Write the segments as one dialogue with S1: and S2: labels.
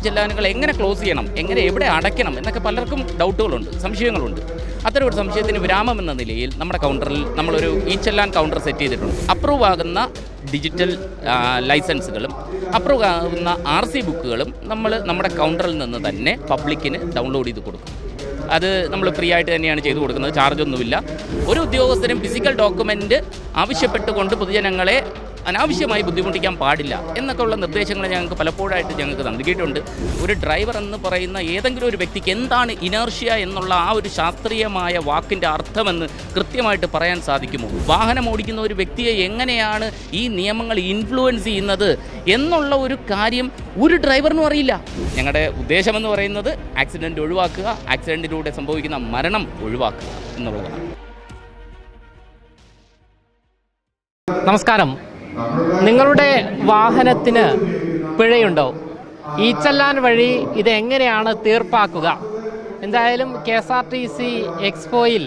S1: ചെല്ലാനുകൾ എങ്ങനെ ക്ലോസ് ചെയ്യണം, എങ്ങനെ എവിടെ അടയ്ക്കണം എന്നൊക്കെ പലർക്കും ഡൗട്ടുകളുണ്ട്, സംശയങ്ങളുണ്ട്. അത്തരം ഒരു സംശയത്തിന് വിരാമം എന്ന നിലയിൽ നമ്മുടെ കൗണ്ടറിൽ നമ്മളൊരു ഈ ചെല്ലാൻ കൗണ്ടർ സെറ്റ് ചെയ്തിട്ടുണ്ട്. അപ്രൂവ് ആകുന്ന ഡിജിറ്റൽ ലൈസൻസുകളും അപ്രൂവ് ആകുന്ന RC ബുക്കുകളും നമ്മുടെ കൗണ്ടറിൽ നിന്ന് തന്നെ പബ്ലിക്കിന് ഡൗൺലോഡ് ചെയ്ത് കൊടുക്കും. അത് നമ്മൾ ഫ്രീ ആയിട്ട് തന്നെയാണ് ചെയ്തു കൊടുക്കുന്നത്, ചാർജൊന്നുമില്ല. ഒരു ഉദ്യോഗസ്ഥരും ഫിസിക്കൽ ഡോക്യുമെൻ്റ് ആവശ്യപ്പെട്ടുകൊണ്ട് പൊതുജനങ്ങളെ അനാവശ്യമായി ബുദ്ധിമുട്ടിക്കാൻ പാടില്ല എന്നൊക്കെ ഉള്ള നിർദ്ദേശങ്ങൾ ഞങ്ങൾക്ക് നൽകിയിട്ടുണ്ട്. ഒരു ഡ്രൈവർ എന്ന് പറയുന്ന ഏതെങ്കിലും ഒരു വ്യക്തിക്ക് എന്താണ് ഇനർഷ്യ എന്നുള്ള ആ ഒരു ശാസ്ത്രീയമായ വാക്കിൻ്റെ അർത്ഥമെന്ന് കൃത്യമായിട്ട് പറയാൻ സാധിക്കുമോ? വാഹനം ഓടിക്കുന്ന ഒരു വ്യക്തിയെ എങ്ങനെയാണ് ഈ നിയമങ്ങൾ ഇൻഫ്ലുവൻസ് ചെയ്യുന്നത് എന്നുള്ള ഒരു കാര്യം ഒരു ഡ്രൈവറിനും അറിയില്ല. ഞങ്ങളുടെ ഉദ്ദേശമെന്ന് പറയുന്നത് ആക്സിഡൻറ്റ് ഒഴിവാക്കുക, ആക്സിഡൻറ്റിലൂടെ സംഭവിക്കുന്ന മരണം ഒഴിവാക്കുക എന്നുള്ളതാണ്.
S2: നമസ്കാരം. നിങ്ങളുടെ വാഹനത്തിന് പിഴയുണ്ടോ? ഈ ചെല്ലാൻ വഴി ഇതെങ്ങനെയാണ് തീർപ്പാക്കുക? എന്തായാലും KSRTC എക്സ്പോയിൽ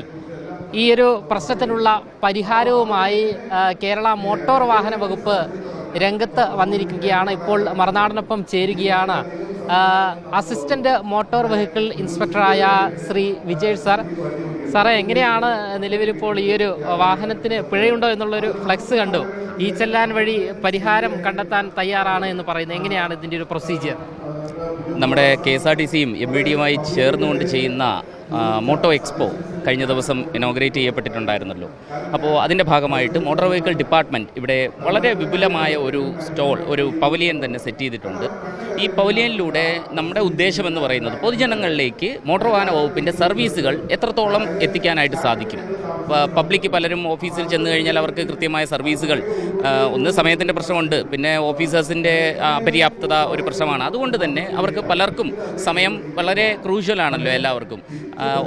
S2: ഈ ഒരു പ്രശ്നത്തിനുള്ള പരിഹാരവുമായി കേരള മോട്ടോർ വാഹന വകുപ്പ് രംഗത്ത് വന്നിരിക്കുകയാണ്. ഇപ്പോൾ മറുനാടനൊപ്പം ചേരുകയാണ് അസിസ്റ്റന്റ് മോട്ടോർ വെഹിക്കിൾ ഇൻസ്പെക്ടറായ ശ്രീ വിജയ് സാർ. സാറേ, എങ്ങനെയാണ് നിലവിലിപ്പോൾ ഈ ഒരു വാഹനത്തിന് പിഴയുണ്ടോ എന്നുള്ളൊരു ഫ്ലെക്സ് കണ്ടു, ഈ ചെല്ലാൻ വഴി പരിഹാരം കണ്ടെത്താൻ തയ്യാറാണ് എന്ന് പറയുന്നത്, എങ്ങനെയാണ് ഇതിൻ്റെ ഒരു പ്രൊസീജിയർ?
S1: നമ്മുടെ KSRTCയും MVDയുമായി ചേർന്നുകൊണ്ട് ചെയ്യുന്ന മോട്ടോ എക്സ്പോ കഴിഞ്ഞ ദിവസം ഇനോഗ്രേറ്റ് ചെയ്യപ്പെട്ടിട്ടുണ്ടായിരുന്നല്ലോ. അപ്പോൾ അതിൻ്റെ ഭാഗമായിട്ട് മോട്ടോർ വെഹിക്കിൾ ഡിപ്പാർട്ട്മെൻറ്റ് ഇവിടെ വളരെ വിപുലമായ ഒരു സ്റ്റോൾ, ഒരു പവലിയൻ തന്നെ സെറ്റ് ചെയ്തിട്ടുണ്ട്. ഈ പവലിയനിലൂടെ നമ്മുടെ ഉദ്ദേശമെന്ന് പറയുന്നത് പൊതുജനങ്ങളിലേക്ക് മോട്ടോർ വാഹന വകുപ്പിൻ്റെ സർവീസുകൾ എത്രത്തോളം എത്തിക്കാനായിട്ട് സാധിക്കും. പബ്ലിക് പലരും ഓഫീസിൽ ചെന്ന് കഴിഞ്ഞാൽ അവർക്ക് കൃത്യമായ സർവീസുകൾ, ഒന്ന് സമയത്തിൻ്റെ പ്രശ്നമുണ്ട്, പിന്നെ ഓഫീസേഴ്സിൻ്റെ അപര്യാപ്തത ഒരു പ്രശ്നമാണ്. അതുകൊണ്ട് തന്നെ അവർക്ക് പലർക്കും സമയം വളരെ ക്രൂഷ്യലാണല്ലോ എല്ലാവർക്കും.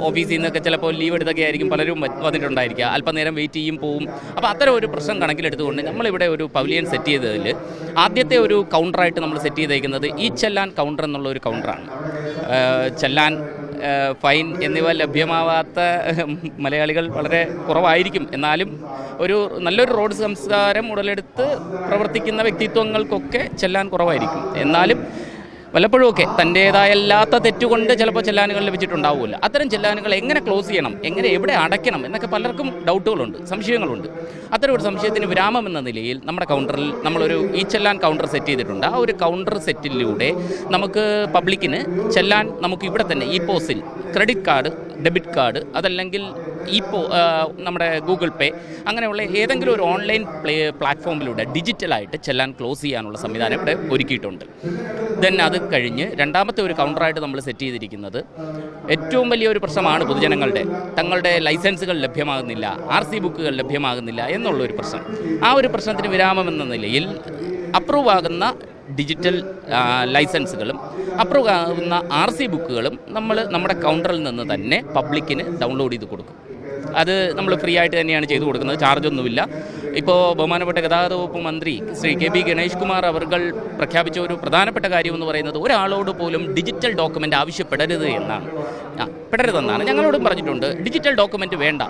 S1: ഓഫീസിൽ നിന്നൊക്കെ ചിലപ്പോൾ ലീവ് എടുത്തൊക്കെ ആയിരിക്കും പലരും വന്നിട്ടുണ്ടായിരിക്കുക, അല്പനേരം വെയിറ്റ് ചെയ്യും പോവും. അപ്പോൾ അത്തരം ഒരു പ്രശ്നം കണക്കിലെടുത്തുകൊണ്ട് നമ്മളിവിടെ ഒരു പവലിയൻ സെറ്റ് ചെയ്തതിൽ ആദ്യത്തെ ഒരു കൗണ്ടറായിട്ട് നമ്മൾ സെറ്റ് ചെയ്തേക്കുന്നത് ഈ ചെല്ലാൻ കൗണ്ടർ എന്നുള്ള ഒരു കൗണ്ടറാണ്. ചെല്ലാൻ, ഫൈൻ എന്നിവ ലഭ്യമാവാത്ത മലയാളികൾ വളരെ കുറവായിരിക്കും. എന്നാലും നല്ലൊരു റോഡ് സംസ്കാരം ഉടലെടുത്ത് പ്രവർത്തിക്കുന്ന വ്യക്തിത്വങ്ങൾക്കൊക്കെ ചെല്ലാൻ കുറവായിരിക്കും. എന്നാലും വല്ലപ്പോഴുമൊക്കെ തൻ്റേതായല്ലാത്ത തെറ്റുകൊണ്ട് ചിലപ്പോൾ ചെല്ലാനുകൾ ലഭിച്ചിട്ടുണ്ടാവില്ല. അത്തരം ചെല്ലാനുകൾ എങ്ങനെ ക്ലോസ് ചെയ്യണം, എങ്ങനെ എവിടെ അടയ്ക്കണം എന്നൊക്കെ പലർക്കും ഡൗട്ടുകളുണ്ട്, സംശയങ്ങളുണ്ട്. അത്തരം ഒരു സംശയത്തിന് വിരാമം എന്ന നിലയിൽ നമ്മുടെ കൗണ്ടറിൽ നമ്മളൊരു ഈ ചെല്ലാൻ കൗണ്ടർ സെറ്റ് ചെയ്തിട്ടുണ്ട്. ആ ഒരു കൗണ്ടർ സെറ്റിലൂടെ നമുക്ക് പബ്ലിക്കിന് ചെല്ലാൻ നമുക്ക് ഇവിടെ തന്നെ പോസിൽ ക്രെഡിറ്റ് കാർഡ്, ഡെബിറ്റ് കാർഡ്, അതല്ലെങ്കിൽ നമ്മുടെ ഗൂഗിൾ പേ അങ്ങനെയുള്ള ഏതെങ്കിലും ഒരു ഓൺലൈൻ പ്ലാറ്റ്ഫോമിലൂടെ ഡിജിറ്റലായിട്ട് ചെല്ലാൻ ക്ലോസ് ചെയ്യാനുള്ള സംവിധാനം ഇവിടെ ഒരുക്കിയിട്ടുണ്ട്. ദെൻ അത് കഴിഞ്ഞ് രണ്ടാമത്തെ ഒരു കൗണ്ടറായിട്ട് നമ്മൾ സെറ്റ് ചെയ്തിരിക്കുന്നത് ഏറ്റവും വലിയൊരു പ്രശ്നമാണ് തങ്ങളുടെ ലൈസൻസുകൾ ലഭ്യമാകുന്നില്ല, RC ബുക്കുകൾ ലഭ്യമാകുന്നില്ല എന്നുള്ളൊരു പ്രശ്നം. ആ ഒരു പ്രശ്നത്തിന് വിരാമം എന്ന നിലയിൽ അപ്രൂവ് ആകുന്ന ഡിജിറ്റൽ ലൈസൻസുകളും അപ്രൂവ് ആകുന്ന RC ബുക്കുകളും നമ്മുടെ കൗണ്ടറിൽ നിന്ന് തന്നെ പബ്ലിക്കിന് ഡൗൺലോഡ് ചെയ്ത് കൊടുക്കും. അത് നമ്മൾ ഫ്രീ ആയിട്ട് തന്നെയാണ് ചെയ്തു കൊടുക്കുന്നത്, ചാർജൊന്നുമില്ല. ഇപ്പോൾ ബഹുമാനപ്പെട്ട ഗതാഗത വകുപ്പ് മന്ത്രി ശ്രീ KB ഗണേഷ് കുമാർ അവർ പ്രഖ്യാപിച്ച ഒരു പ്രധാനപ്പെട്ട കാര്യമെന്ന് പറയുന്നത് ഒരാളോട് പോലും ഡിജിറ്റൽ ഡോക്യുമെൻ്റ് പെടരുതെന്നാണ്. ഞങ്ങളോടും പറഞ്ഞിട്ടുണ്ട്, ഡിജിറ്റൽ ഡോക്യുമെൻ്റ് വേണ്ട,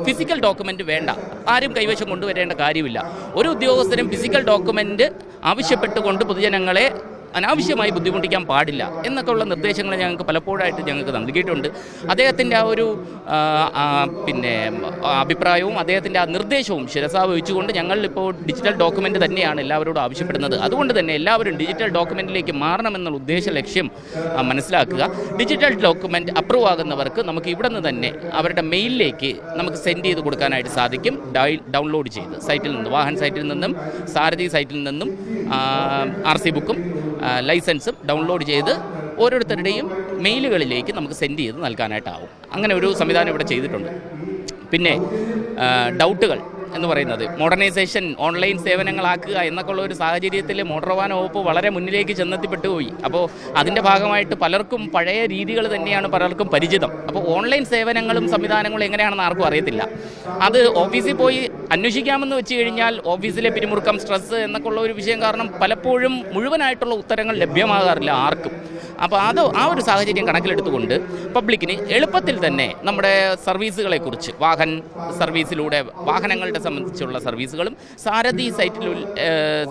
S1: ഫിസിക്കൽ ഡോക്യുമെൻ്റ് വേണ്ട, ആരും കൈവശം കൊണ്ടുവരേണ്ട കാര്യമില്ല. ഒരു ഉദ്യോഗസ്ഥരും ഫിസിക്കൽ ഡോക്യുമെൻ്റ് ആവശ്യപ്പെട്ടുകൊണ്ട് പൊതുജനങ്ങളെ അനാവശ്യമായി ബുദ്ധിമുട്ടിക്കാൻ പാടില്ല എന്നൊക്കെ ഉള്ള നിർദ്ദേശങ്ങൾ ഞങ്ങൾക്ക് നൽകിയിട്ടുണ്ട്. അദ്ദേഹത്തിൻ്റെ ആ ഒരു അഭിപ്രായവും അദ്ദേഹത്തിൻ്റെ ആ നിർദ്ദേശവും ശിരസാ വഹിച്ചുകൊണ്ട് ഞങ്ങളിപ്പോൾ ഡിജിറ്റൽ ഡോക്യുമെൻ്റ് തന്നെയാണ് എല്ലാവരോടും ആവശ്യപ്പെടുന്നത്. അതുകൊണ്ട് തന്നെ എല്ലാവരും ഡിജിറ്റൽ ഡോക്യുമെൻറ്റിലേക്ക് മാറണമെന്നുള്ള ഉദ്ദേശ ലക്ഷ്യം മനസ്സിലാക്കുക. ഡിജിറ്റൽ ഡോക്യുമെൻ്റ് അപ്രൂവ് ആകുന്നവർക്ക് നമുക്ക് ഇവിടെ നിന്ന് തന്നെ അവരുടെ മെയിലിലേക്ക് നമുക്ക് സെൻഡ് ചെയ്ത് കൊടുക്കാനായിട്ട് സാധിക്കും. ഡൗൺലോഡ് ചെയ്ത് സൈറ്റിൽ നിന്ന്, വാഹൻ സൈറ്റിൽ നിന്നും സാരഥി സൈറ്റിൽ നിന്നും RC ബുക്കും ലൈസൻസും ഡൗൺലോഡ് ചെയ്ത് ഓരോരുത്തരുടെയും മെയിലുകളിലേക്ക് നമുക്ക് സെൻഡ് ചെയ്ത് നൽകാനായിട്ടാവും. അങ്ങനെ ഒരു സംവിധാനം ഇവിടെ ചെയ്തിട്ടുണ്ട്. പിന്നെ ഡൗട്ടുകൾ എന്ന് പറയുന്നത് മോഡേണൈസേഷൻ, ഓൺലൈൻ സേവനങ്ങളാക്കുക എന്നൊക്കെയുള്ള ഒരു സാഹചര്യത്തിൽ മോട്ടോർ വാഹന വകുപ്പ് വളരെ മുന്നിലേക്ക് ചെന്നെത്തിപ്പെട്ടുപോയി. അപ്പോൾ അതിൻ്റെ ഭാഗമായിട്ട് പലർക്കും പഴയ രീതികൾ തന്നെയാണ് പലർക്കും പരിചിതം. അപ്പോൾ ഓൺലൈൻ സേവനങ്ങളും സംവിധാനങ്ങളും എങ്ങനെയാണെന്ന് ആർക്കും അറിയത്തില്ല. അത് ഓഫീസിൽ പോയി അന്വേഷിക്കാമെന്ന് വെച്ച് കഴിഞ്ഞാൽ ഓഫീസിലെ പിരിമുറുക്കം, സ്ട്രെസ്സ് എന്നൊക്കെയുള്ള ഒരു വിഷയം കാരണം പലപ്പോഴും മുഴുവനായിട്ടുള്ള ഉത്തരങ്ങൾ ലഭ്യമാകാറില്ല ആർക്കും. അപ്പോൾ ആ ഒരു സാഹചര്യം കണക്കിലെടുത്തുകൊണ്ട് പബ്ലിക്കിന് എളുപ്പത്തിൽ തന്നെ നമ്മുടെ സർവീസുകളെക്കുറിച്ച്, വാഹൻ സർവീസിലൂടെ വാഹനങ്ങളുടെ അവരെ സംബന്ധിച്ചുള്ള സർവീസുകളും സാരഥി സൈറ്റിൽ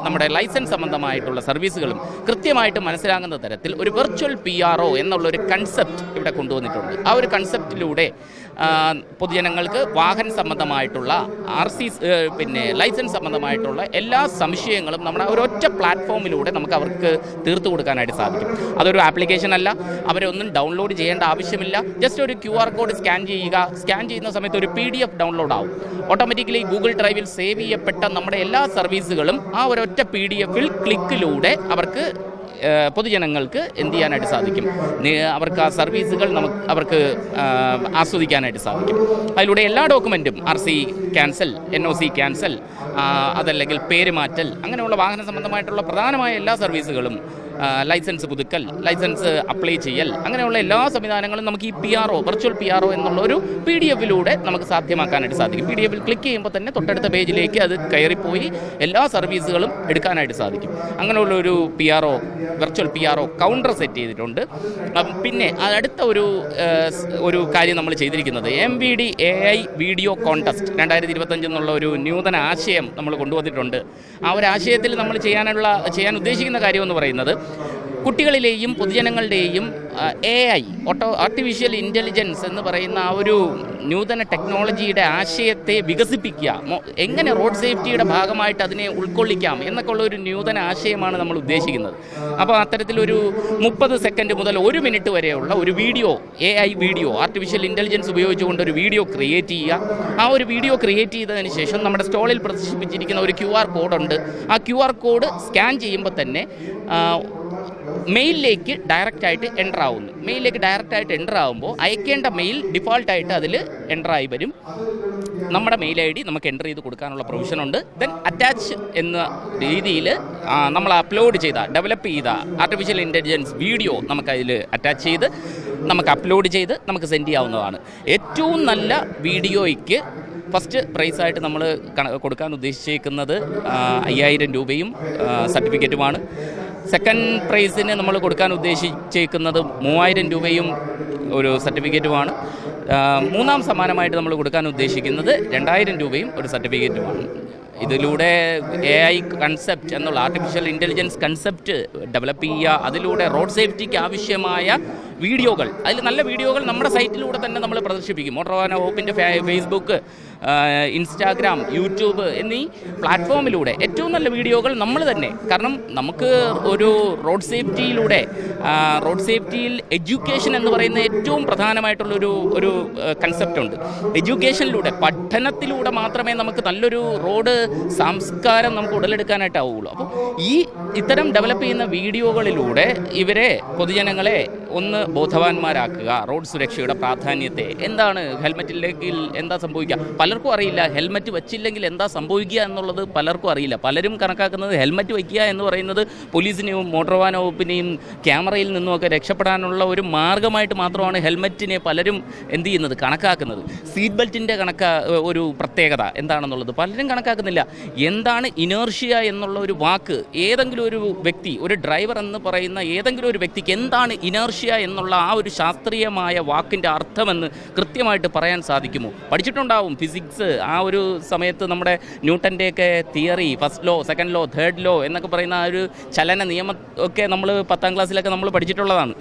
S1: നമ്മുടെ ലൈസൻസ് സംബന്ധമായിട്ടുള്ള സർവീസുകളും കൃത്യമായിട്ട് മനസ്സിലാകുന്ന തരത്തിൽ ഒരു വെർച്വൽ PRO എന്നുള്ളൊരു കൺസെപ്റ്റ് ഇവിടെ കൊണ്ടുവന്നിട്ടുണ്ട്. ആ ഒരു കൺസെപ്റ്റിലൂടെ പൊതുജനങ്ങൾക്ക് വാഹന സംബന്ധമായിട്ടുള്ള പിന്നെ ലൈസൻസ് സംബന്ധമായിട്ടുള്ള എല്ലാ സംശയങ്ങളും നമ്മുടെ ഒരൊറ്റ പ്ലാറ്റ്ഫോമിലൂടെ നമുക്ക് അവർക്ക് തീർത്തു കൊടുക്കാനായിട്ട് സാധിക്കും. അതൊരു ആപ്ലിക്കേഷൻ അല്ല, അവരൊന്നും ഡൗൺലോഡ് ചെയ്യേണ്ട ആവശ്യമില്ല. ജസ്റ്റ് ഒരു QR കോഡ് സ്കാൻ ചെയ്യുക. സ്കാൻ ചെയ്യുന്ന സമയത്ത് ഒരു PDF ഡൗൺലോഡ് ആവും. ഓട്ടോമാറ്റിക്കലി ഗൂഗിൾ ഡ്രൈവിൽ സേവ് ചെയ്യപ്പെട്ട നമ്മുടെ എല്ലാ സർവീസുകളും ആ ഒരൊറ്റ PDF-ൽ ക്ലിക്കിലൂടെ അവർക്ക് പൊതുജനങ്ങൾക്ക് എന്ത് ചെയ്യാനായിട്ട് സാധിക്കും, അവർക്ക് ആ സർവീസുകൾ അവർക്ക് ആസ്വദിക്കാനായിട്ട് സാധിക്കും. അതിലൂടെ എല്ലാ ഡോക്യുമെൻറ്റും RC ക്യാൻസൽ, NOC ക്യാൻസൽ, അതല്ലെങ്കിൽ പേര് മാറ്റൽ, അങ്ങനെയുള്ള വാഹന സംബന്ധമായിട്ടുള്ള പ്രധാനമായ എല്ലാ സർവീസുകളും, ലൈസൻസ് പുതുക്കൽ, ലൈസൻസ് അപ്ലൈ ചെയ്യൽ, അങ്ങനെയുള്ള എല്ലാ സംവിധാനങ്ങളും നമുക്ക് ഈ വെർച്വൽ PRO എന്നുള്ള ഒരു PDF-ലൂടെ നമുക്ക് സാധ്യമാക്കാനായിട്ട് സാധിക്കും. PDF-ൽ ക്ലിക്ക് ചെയ്യുമ്പോൾ തന്നെ തൊട്ടടുത്ത പേജിലേക്ക് അത് കയറിപ്പോയി എല്ലാ സർവീസുകളും എടുക്കാനായിട്ട് സാധിക്കും. അങ്ങനെയുള്ളൊരു വെർച്വൽ PRO കൗണ്ടർ സെറ്റ് ചെയ്തിട്ടുണ്ട്. പിന്നെ അടുത്ത ഒരു കാര്യം നമ്മൾ ചെയ്തിരിക്കുന്നത് MVD AI വീഡിയോ കോൺടെസ്റ്റ് 2025 എന്നുള്ള ഒരു നൂതന ആശയം നമ്മൾ കൊണ്ടുവന്നിട്ടുണ്ട്. ആ ഒരു ആശയത്തിൽ നമ്മൾ ചെയ്യാൻ ഉദ്ദേശിക്കുന്ന കാര്യമെന്ന് പറയുന്നത് കുട്ടികളിലെയും പൊതുജനങ്ങളുടെയും AI ആർട്ടിഫിഷ്യൽ ഇൻ്റലിജൻസ് എന്ന് പറയുന്ന ആ ഒരു നൂതന ടെക്നോളജിയുടെ ആശയത്തെ വികസിപ്പിക്കുക, എങ്ങനെ റോഡ് സേഫ്റ്റിയുടെ ഭാഗമായിട്ട് അതിനെ ഉൾക്കൊള്ളിക്കാം എന്നൊക്കെ ഉള്ള ഒരു നൂതന ആശയമാണ് നമ്മൾ ഉദ്ദേശിക്കുന്നത്. അപ്പോൾ അത്തരത്തിലൊരു 30 സെക്കൻഡ് മുതൽ 1 മിനിറ്റ് വരെയുള്ള ഒരു AI വീഡിയോ ആർട്ടിഫിഷ്യൽ ഇൻ്റലിജൻസ് ഉപയോഗിച്ചുകൊണ്ട് ഒരു വീഡിയോ ക്രിയേറ്റ് ചെയ്യുക. ആ ഒരു വീഡിയോ ക്രിയേറ്റ് ചെയ്തതിന് ശേഷം നമ്മുടെ സ്റ്റോളിൽ പ്രദർശിപ്പിച്ചിരിക്കുന്ന ഒരു QR കോഡുണ്ട്. ആ QR കോഡ് സ്കാൻ ചെയ്യുമ്പോൾ തന്നെ മെയിലിലേക്ക് ഡയറക്റ്റായിട്ട് എൻ്റർ ആവുന്നു. മെയിലിലേക്ക് ഡയറക്റ്റായിട്ട് എൻ്റർ ആകുമ്പോൾ അയക്കേണ്ട മെയിൽ ഡിഫോൾട്ടായിട്ട് അതിൽ എൻ്റർ ആയി വരും. നമ്മുടെ മെയിൽ ID നമുക്ക് എൻ്റർ ചെയ്ത് കൊടുക്കാനുള്ള പ്രൊവിഷനുണ്ട്. ദെൻ അറ്റാച്ച് എന്ന രീതിയിൽ നമ്മൾ ഡെവലപ്പ് ചെയ്ത ആർട്ടിഫിഷ്യൽ ഇൻ്റലിജൻസ് വീഡിയോ നമുക്കതിൽ അറ്റാച്ച് ചെയ്ത് നമുക്ക് അപ്ലോഡ് ചെയ്ത് നമുക്ക് സെൻഡ് ചെയ്യാവുന്നതാണ്. ഏറ്റവും നല്ല വീഡിയോയ്ക്ക് ഫസ്റ്റ് പ്രൈസായിട്ട് നമ്മൾ കൊടുക്കാൻ ഉദ്ദേശിച്ചേക്കുന്നത് 5000 രൂപയും സർട്ടിഫിക്കറ്റുമാണ്. സെക്കൻഡ് പ്രൈസിന് നമ്മൾ കൊടുക്കാൻ ഉദ്ദേശിച്ചേക്കുന്നത് 3000 രൂപയും ഒരു സർട്ടിഫിക്കറ്റുമാണ്. മൂന്നാം സമ്മാനമായിട്ട് നമ്മൾ കൊടുക്കാൻ ഉദ്ദേശിക്കുന്നത് 2000 രൂപയും ഒരു സർട്ടിഫിക്കറ്റുമാണ്. ഇതിലൂടെ AI കൺസെപ്റ്റ് എന്നുള്ള ആർട്ടിഫിഷ്യൽ ഇൻ്റലിജൻസ് കൺസെപ്റ്റ് ഡെവലപ്പ് ചെയ്യുക, അതിലൂടെ റോഡ് സേഫ്റ്റിക്ക് ആവശ്യമായ വീഡിയോകൾ, അതിൽ നല്ല വീഡിയോകൾ നമ്മുടെ സൈറ്റിലൂടെ തന്നെ നമ്മൾ പ്രദർശിപ്പിക്കും. മോട്ടോർ വാഹന വകുപ്പിൻ്റെ ഫേസ്ബുക്ക്, ഇൻസ്റ്റാഗ്രാം, യൂട്യൂബ് എന്നീ പ്ലാറ്റ്ഫോമിലൂടെ ഏറ്റവും നല്ല വീഡിയോകൾ നമ്മൾ തന്നെ, കാരണം നമുക്ക് ഒരു റോഡ് സേഫ്റ്റിയിൽ എഡ്യൂക്കേഷൻ എന്ന് പറയുന്ന ഏറ്റവും പ്രധാനമായിട്ടുള്ളൊരു കൺസെപ്റ്റ് ഉണ്ട്. എഡ്യൂക്കേഷനിലൂടെ, പഠനത്തിലൂടെ മാത്രമേ നമുക്ക് നല്ലൊരു റോഡ് സംസ്കാരം നമുക്ക് ഉടലെടുക്കാനായിട്ടാവുള്ളൂ. അപ്പോൾ ഇത്തരം ഡെവലപ്പ് ചെയ്യുന്ന വീഡിയോകളിലൂടെ പൊതുജനങ്ങളെ ഒന്ന് ബോധവാന്മാരാക്കുക. റോഡ് സുരക്ഷയുടെ പ്രാധാന്യത്തെ, എന്താണ് ഹെൽമെറ്റില്ലെങ്കിൽ എന്താ സംഭവിക്കുക, പലർക്കും അറിയില്ല. ഹെൽമെറ്റ് വെച്ചില്ലെങ്കിൽ എന്താ സംഭവിക്കുക എന്നുള്ളത് പലർക്കും അറിയില്ല. പലരും കണക്കാക്കുന്നത് ഹെൽമെറ്റ് വയ്ക്കുക എന്ന് പറയുന്നത് പോലീസിനെയും മോട്ടോർ വാഹന വകുപ്പിനെയും ക്യാമറയിൽ നിന്നുമൊക്കെ രക്ഷപ്പെടാനുള്ള ഒരു മാർഗമായിട്ട് മാത്രമാണ് ഹെൽമെറ്റിനെ പലരും കണക്കാക്കുന്നത്. സീറ്റ് ബെൽറ്റിൻ്റെ ഒരു പ്രത്യേകത എന്താണെന്നുള്ളത് പലരും കണക്കാക്കുന്നില്ല. എന്താണ് ഇനേർഷ്യ എന്നുള്ള ഒരു വാക്ക് ഏതെങ്കിലും ഒരു വ്യക്തി, ഒരു ഡ്രൈവർ എന്ന് പറയുന്ന ഏതെങ്കിലും ഒരു വ്യക്തിക്ക് എന്താണ് ഇനേർഷ്യ എന്നുള്ള ആ ഒരു ശാസ്ത്രീയമായ വാക്കിൻ്റെ അർത്ഥമെന്ന് കൃത്യമായിട്ട് പറയാൻ സാധിക്കുമോ? പഠിച്ചിട്ടുണ്ടാവും ഫിസിക്സ്. ആ ഒരു സമയത്ത് നമ്മുടെ ന്യൂട്ടൻ്റെയൊക്കെ theory, first law, second law, third law എന്നൊക്കെ പറയുന്ന ആ ഒരു ചലന നിയമം ഒക്കെ നമ്മൾ 10ാം ക്ലാസ്സിലൊക്കെ നമ്മൾ പഠിച്ചിട്ടുള്ളതാണ്.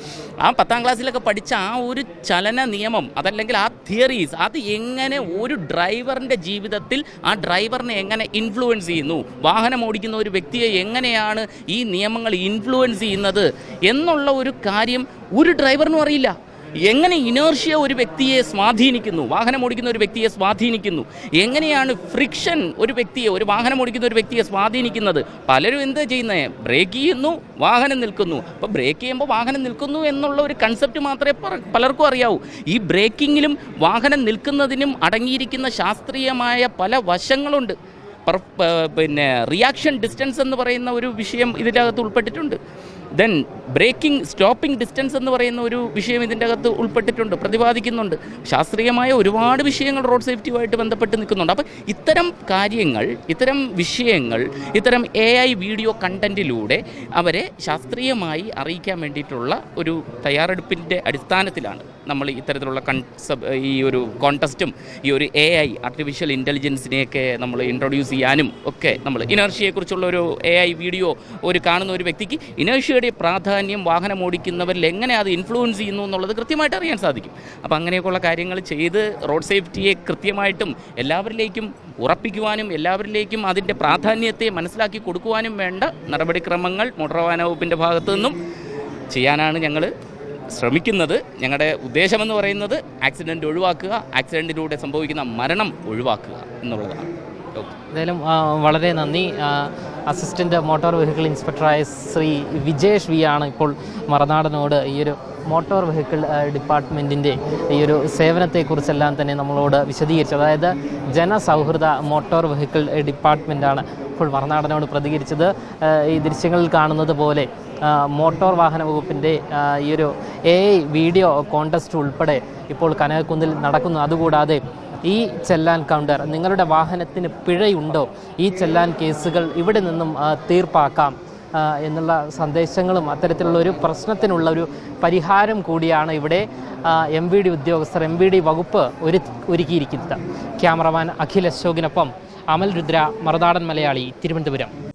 S1: ആ 10ാം ക്ലാസ്സിലൊക്കെ പഠിച്ച ആ ഒരു ചലന നിയമം, അതല്ലെങ്കിൽ ആ തിയറീസ്, അത് എങ്ങനെ ഒരു ഡ്രൈവറിൻ്റെ ജീവിതത്തിൽ ആ ഡ്രൈവറിനെ എങ്ങനെ ഇൻഫ്ലുവൻസ് ചെയ്യുന്നു, വാഹനം ഓടിക്കുന്ന ഒരു വ്യക്തിയെ എങ്ങനെയാണ് ഈ നിയമങ്ങൾ ഇൻഫ്ലുവൻസ് ചെയ്യുന്നത് എന്നുള്ള ഒരു കാര്യം ഒരു ഡ്രൈവറിനും അറിയില്ല. എങ്ങനെ ഇനേർഷ്യ ഒരു വ്യക്തിയെ സ്വാധീനിക്കുന്നു, വാഹനം ഓടിക്കുന്ന ഒരു വ്യക്തിയെ സ്വാധീനിക്കുന്നു, എങ്ങനെയാണ് ഫ്രിക്ഷൻ ഒരു വാഹനം ഓടിക്കുന്ന ഒരു വ്യക്തിയെ സ്വാധീനിക്കുന്നത്. പലരും എന്താ ചെയ്യുന്നത്, ബ്രേക്ക് ചെയ്യുന്നു, വാഹനം നിൽക്കുന്നു. അപ്പോൾ ബ്രേക്ക് ചെയ്യുമ്പോൾ വാഹനം നിൽക്കുന്നു എന്നുള്ള ഒരു കൺസെപ്റ്റ് മാത്രമേ പലർക്കും അറിയാവൂ. ഈ ബ്രേക്കിങ്ങിലും വാഹനം നിൽക്കുന്നതിനും അടങ്ങിയിരിക്കുന്ന ശാസ്ത്രീയമായ പല വശങ്ങളുണ്ട്. റിയാക്ഷൻ ഡിസ്റ്റൻസ് എന്ന് പറയുന്ന ഒരു വിഷയം ഇതിൻ്റെ അകത്ത് ഉൾപ്പെട്ടിട്ടുണ്ട്. ദെൻ സ്റ്റോപ്പിംഗ് ഡിസ്റ്റൻസ് എന്ന് പറയുന്ന ഒരു വിഷയം ഇതിൻ്റെ അകത്ത് ഉൾപ്പെട്ടിട്ടുണ്ട്, പ്രതിപാദിക്കുന്നുണ്ട്. ശാസ്ത്രീയമായ ഒരുപാട് വിഷയങ്ങൾ റോഡ് സേഫ്റ്റിയുമായിട്ട് ബന്ധപ്പെട്ട് നിൽക്കുന്നുണ്ട്. അപ്പോൾ ഇത്തരം കാര്യങ്ങൾ, ഇത്തരം വിഷയങ്ങൾ, ഇത്തരം AI വീഡിയോ കണ്ടൻറ്റിലൂടെ അവരെ ശാസ്ത്രീയമായി അറിയിക്കാൻ വേണ്ടിയിട്ടുള്ള ഒരു തയ്യാറെടുപ്പിൻ്റെ അടിസ്ഥാനത്തിലാണ് നമ്മൾ ഇത്തരത്തിലുള്ള ഈ ഒരു കോൺടെസ്റ്റും ഈ ഒരു AI ആർട്ടിഫിഷ്യൽ ഇൻ്റലിജൻസിനെയൊക്കെ നമ്മൾ ഇൻട്രൊഡ്യൂസ് ചെയ്യാനും ഒക്കെ നമ്മൾ ഇനർഷ്യയെക്കുറിച്ചുള്ള ഒരു AI വീഡിയോ കാണുന്ന ഒരു വ്യക്തിക്ക് ഇനർഷ്യയുടെ പ്രാധാന്യം വാഹനം ഓടിക്കുന്നവരിൽ എങ്ങനെ അത് ഇൻഫ്ലുവൻസ് ചെയ്യുന്നു എന്നുള്ളത് കൃത്യമായിട്ട് അറിയാൻ സാധിക്കും. അപ്പോൾ അങ്ങനെയൊക്കെയുള്ള കാര്യങ്ങൾ ചെയ്ത് റോഡ് സേഫ്റ്റിയെ കൃത്യമായിട്ടും എല്ലാവരിലേക്കും ഉറപ്പിക്കുവാനും എല്ലാവരിലേക്കും അതിൻ്റെ പ്രാധാന്യത്തെ മനസ്സിലാക്കി കൊടുക്കുവാനും വേണ്ട നടപടിക്രമങ്ങൾ മോട്ടോർ വാഹന വകുപ്പിൻ്റെ ഭാഗത്തു നിന്നും ചെയ്യാനാണ് ഞങ്ങൾ ശ്രമിക്കുന്നത്. ഞങ്ങളുടെ ഉദ്ദേശമെന്ന് പറയുന്നത് ആക്സിഡൻറ്റ് ഒഴിവാക്കുക, ആക്സിഡൻറ്റിലൂടെ സംഭവിക്കുന്ന മരണം ഒഴിവാക്കുക എന്നുള്ളതാണ്.
S2: എന്തായാലും വളരെ നന്ദി. അസിസ്റ്റൻ്റ് മോട്ടോർ വെഹിക്കിൾ ഇൻസ്പെക്ടറായ ശ്രീ വിജേഷ് വി ആണ് ഇപ്പോൾ മറുനാടനോട് ഈ ഒരു മോട്ടോർ വെഹിക്കിൾ ഡിപ്പാർട്ട്മെൻറ്റിൻ്റെ ഈ ഒരു സേവനത്തെക്കുറിച്ചെല്ലാം തന്നെ നമ്മളോട് വിശദീകരിച്ചത്. അതായത് ജനസൗഹൃദ മോട്ടോർ വെഹിക്കിൾ ഡിപ്പാർട്ട്മെൻറ്റാണ് ഇപ്പോൾ മറുനാടനോട് പ്രതികരിച്ചത്. ഈ ദൃശ്യങ്ങളിൽ കാണുന്നത് പോലെ മോട്ടോർ വാഹന വകുപ്പിൻ്റെ ഈ ഒരു AI വീഡിയോ കോൺടെസ്റ്റ് ഉൾപ്പെടെ ഇപ്പോൾ കനകക്കുന്നിൽ നടക്കുന്നു. അതുകൂടാതെ ഈ ചെല്ലാൻ കൗണ്ടർ, നിങ്ങളുടെ വാഹനത്തിന് പിഴയുണ്ടോ, ഈ ചെല്ലാൻ കേസുകൾ ഇവിടെ നിന്നും തീർപ്പാക്കാം എന്നുള്ള സന്ദേശങ്ങളും അത്തരത്തിലുള്ള ഒരു പ്രശ്നത്തിനുള്ള ഒരു പരിഹാരം കൂടിയാണ് ഇവിടെ MVD ഉദ്യോഗസ്ഥർ, MVD വകുപ്പ് ഒരുക്കിയിരിക്കുന്നത്. ക്യാമറമാൻ അഖിൽ അശോകിനൊപ്പം അമൽ രുദ്ര, മറുനാടൻ മലയാളി, തിരുവനന്തപുരം.